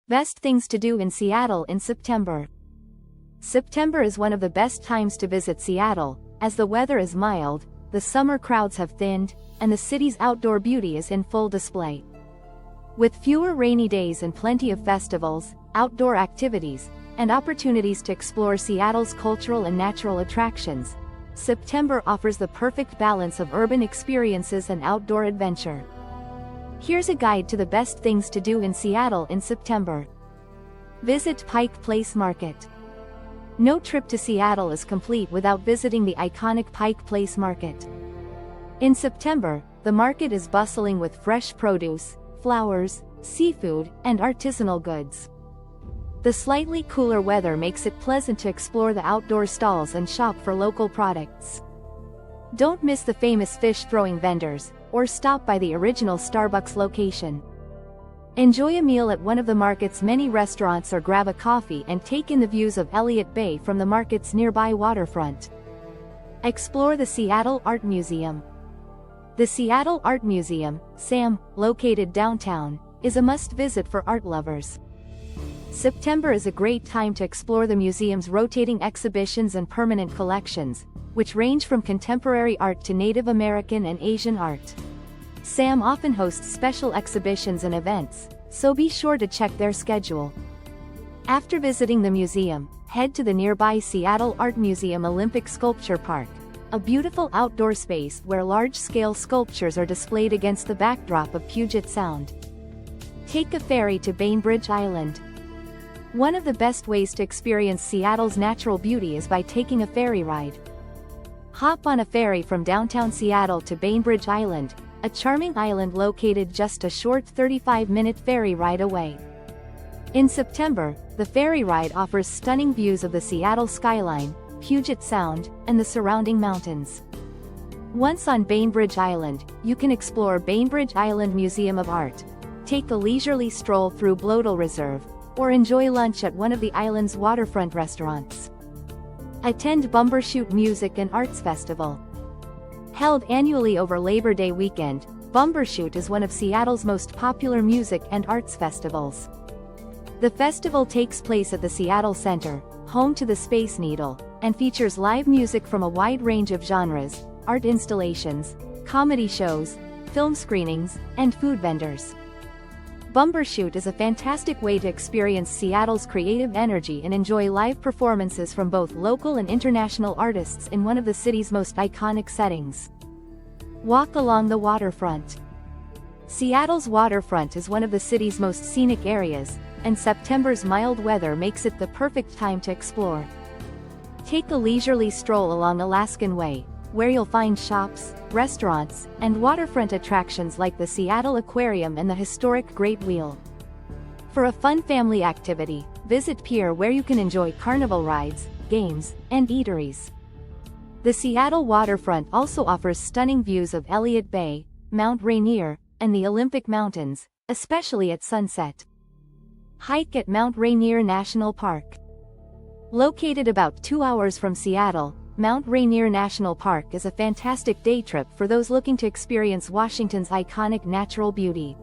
Best things to do in Seattle in September. September is one of the best times to visit Seattle, as the weather is mild, the summer crowds have thinned, and the city's outdoor beauty is in full display. With fewer rainy days and plenty of festivals, outdoor activities, and opportunities to explore Seattle's cultural and natural attractions, September offers the perfect balance of urban experiences and outdoor adventure. Here's a guide to the best things to do in Seattle in September. Visit Pike Place Market. No trip to Seattle is complete without visiting the iconic Pike Place Market. In September, the market is bustling with fresh produce, flowers, seafood, and artisanal goods. The slightly cooler weather makes it pleasant to explore the outdoor stalls and shop for local products. Don't miss the famous fish-throwing vendors, or stop by the original Starbucks location. Enjoy a meal at one of the market's many restaurants or grab a coffee and take in the views of Elliott Bay from the market's nearby waterfront. Explore the Seattle Art Museum. The Seattle Art Museum, SAM, located downtown, is a must-visit for art lovers. September is a great time to explore the museum's rotating exhibitions and permanent collections, which range from contemporary art to Native American and Asian art. SAM often hosts special exhibitions and events, so be sure to check their schedule. After visiting the museum, head to the nearby Seattle Art Museum Olympic Sculpture Park, a beautiful outdoor space where large-scale sculptures are displayed against the backdrop of Puget Sound. Take a ferry to Bainbridge Island. One of the best ways to experience Seattle's natural beauty is by taking a ferry ride. Hop on a ferry from downtown Seattle to Bainbridge Island, a charming island located just a short 35-minute ferry ride away. In September, the ferry ride offers stunning views of the Seattle skyline, Puget Sound, and the surrounding mountains. Once on Bainbridge Island, you can explore Bainbridge Island Museum of Art, take a leisurely stroll through Bloedel Reserve, or enjoy lunch at one of the island's waterfront restaurants. Attend Bumbershoot Music and Arts Festival. Held annually over Labor Day weekend, Bumbershoot is one of Seattle's most popular music and arts festivals. The festival takes place at the Seattle Center, home to the Space Needle, and features live music from a wide range of genres, art installations, comedy shows, film screenings, and food vendors. Bumbershoot is a fantastic way to experience Seattle's creative energy and enjoy live performances from both local and international artists in one of the city's most iconic settings. Walk along the waterfront. Seattle's waterfront is one of the city's most scenic areas, and September's mild weather makes it the perfect time to explore. Take a leisurely stroll along Alaskan Way, where you'll find shops, restaurants, and waterfront attractions like the Seattle Aquarium and the historic Great Wheel. For a fun family activity, visit Pier where you can enjoy carnival rides, games, and eateries. The Seattle waterfront also offers stunning views of Elliott Bay, Mount Rainier, and the Olympic Mountains, especially at sunset. Hike at Mount Rainier National Park. Located about 2 hours from Seattle, Mount Rainier National Park is a fantastic day trip for those looking to experience Washington's iconic natural beauty.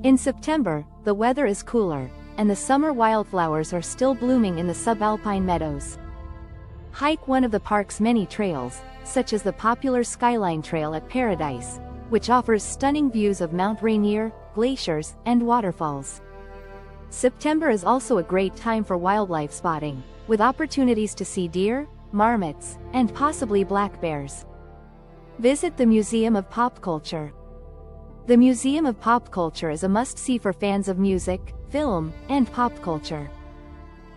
In September, the weather is cooler, and the summer wildflowers are still blooming in the subalpine meadows. Hike one of the park's many trails, such as the popular Skyline Trail at Paradise, which offers stunning views of Mount Rainier, glaciers, and waterfalls. September is also a great time for wildlife spotting, with opportunities to see deer, marmots, and possibly black bears. Visit the Museum of Pop Culture. The Museum of Pop Culture is a must-see for fans of music, film, and pop culture.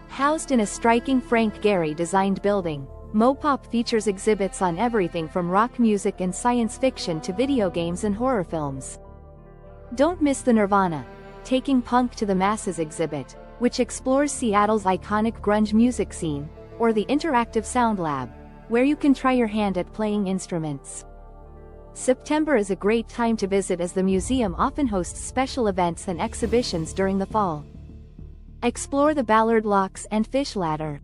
Housed in a striking Frank Gehry-designed building, Mopop features exhibits on everything from rock music and science fiction to video games and horror films. Don't miss the Nirvana, Taking Punk to the Masses exhibit, which explores Seattle's iconic grunge music scene, or the Interactive Sound Lab, where you can try your hand at playing instruments. September is a great time to visit as the museum often hosts special events and exhibitions during the fall. Explore the Ballard Locks and Fish Ladder.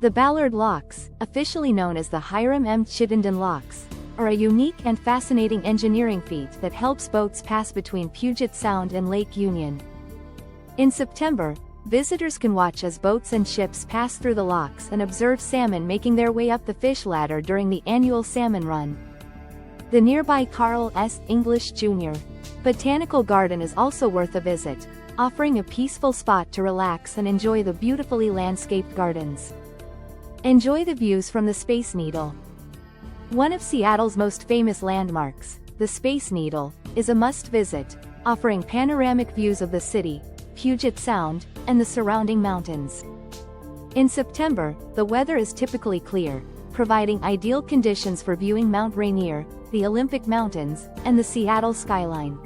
The Ballard Locks, officially known as the Hiram M. Chittenden Locks, are a unique and fascinating engineering feat that helps boats pass between Puget Sound and Lake Union. In September, visitors can watch as boats and ships pass through the locks and observe salmon making their way up the fish ladder during the annual Salmon Run. The nearby Carl S. English Jr. Botanical Garden is also worth a visit, offering a peaceful spot to relax and enjoy the beautifully landscaped gardens. Enjoy the views from the Space Needle. One of Seattle's most famous landmarks, the Space Needle, is a must-visit, offering panoramic views of the city, Puget Sound, and the surrounding mountains. In September, the weather is typically clear, providing ideal conditions for viewing Mount Rainier, the Olympic Mountains, and the Seattle skyline.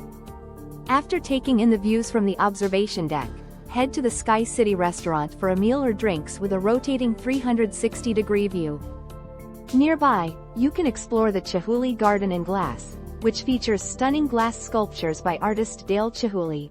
After taking in the views from the observation deck, head to the Sky City restaurant for a meal or drinks with a rotating 360-degree view. Nearby, you can explore the Chihuly Garden in Glass, which features stunning glass sculptures by artist Dale Chihuly.